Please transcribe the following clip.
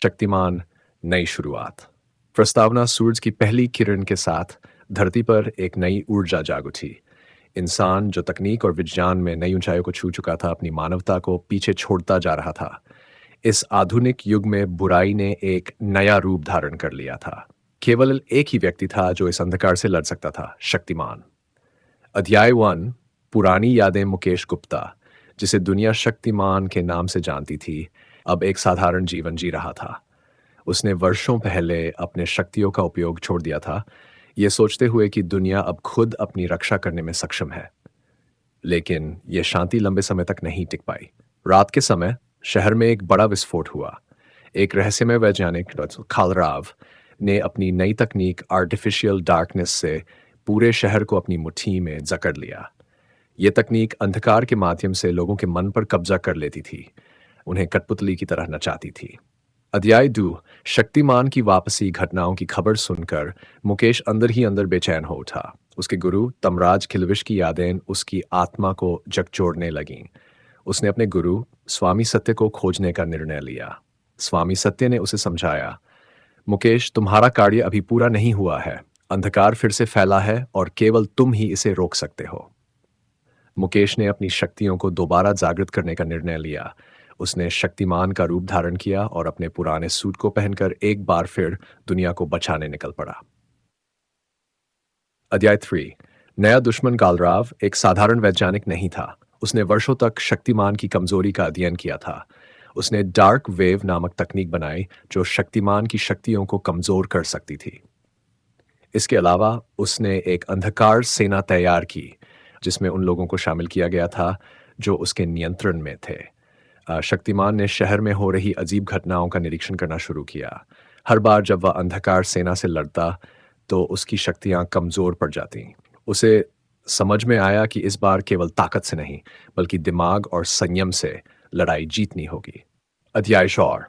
शक्तिमान नई शुरुआत। प्रस्तावना सूरज की पहली किरण के साथ धरती पर एक नई ऊर्जा जाग उठी। इंसान जो तकनीक और विज्ञान में नई ऊंचाइयों को छू चुका था, अपनी मानवता को पीछे छोड़ता जा रहा था। इस आधुनिक युग में बुराई ने एक नया रूप धारण कर लिया था। केवल एक ही व्यक्ति था जो इस अंधकार से लड़ सकता था, शक्तिमान। अध्याय 1। पुरानी यादें। मुकेश गुप्ता, जिसे दुनिया शक्तिमान के नाम से जानती थी, अब एक साधारण जीवन जी रहा था। उसने वर्षों पहले अपने शक्तियों का उपयोग छोड़ दिया था, ये सोचते हुए कि दुनिया अब खुद अपनी रक्षा करने में सक्षम है। लेकिन यह शांति लंबे समय तक नहीं टिक पाई। रात के समय शहर में एक बड़ा विस्फोट हुआ। एक रहस्यमय वैज्ञानिक खालराव ने अपनी नई तकनीक आर्टिफिशियल डार्कनेस से पूरे शहर को अपनी मुट्ठी में जकड़ लिया। यह तकनीक अंधकार के माध्यम से लोगों के मन पर कब्जा कर लेती थी, उन्हें कठपुतली की तरह नचाती थी। अध्याय 2। शक्तिमान की वापसी। घटनाओं की खबर सुनकर मुकेश अंदर ही अंदर बेचैन हो उठा। उसके गुरु तमराज खिलविश की यादें उसकी आत्मा को झकझोरने लगीं। उसने अपने गुरु स्वामी सत्य को खोजने का निर्णय लिया। स्वामी सत्य ने उसे समझाया, मुकेश, तुम्हारा कार्य अभी पूरा नहीं हुआ है। अंधकार फिर से फैला है और केवल तुम ही इसे रोक सकते हो। मुकेश ने अपनी शक्तियों को दोबारा जागृत करने का निर्णय लिया। उसने शक्तिमान का रूप धारण किया और अपने पुराने सूट को पहनकर एक बार फिर दुनिया को बचाने निकल पड़ा। अध्याय 3। नया दुश्मन। कालराव एक साधारण वैज्ञानिक नहीं था। उसने वर्षों तक शक्तिमान की कमजोरी का अध्ययन किया था। उसने डार्क वेव नामक तकनीक बनाई जो शक्तिमान की शक्तियों को कमजोर कर सकती थी। इसके अलावा उसने एक अंधकार सेना तैयार की, जिसमें उन लोगों को शामिल किया गया था जो उसके नियंत्रण में थे। शक्तिमान ने शहर में हो रही अजीब घटनाओं का निरीक्षण करना शुरू किया। हर बार जब वह अंधकार सेना से लड़ता तो उसकी शक्तियां कमजोर पड़ जातीं। उसे समझ में आया कि इस बार केवल ताकत से नहीं, बल्कि दिमाग और संयम से लड़ाई जीतनी होगी। अध्याय 4।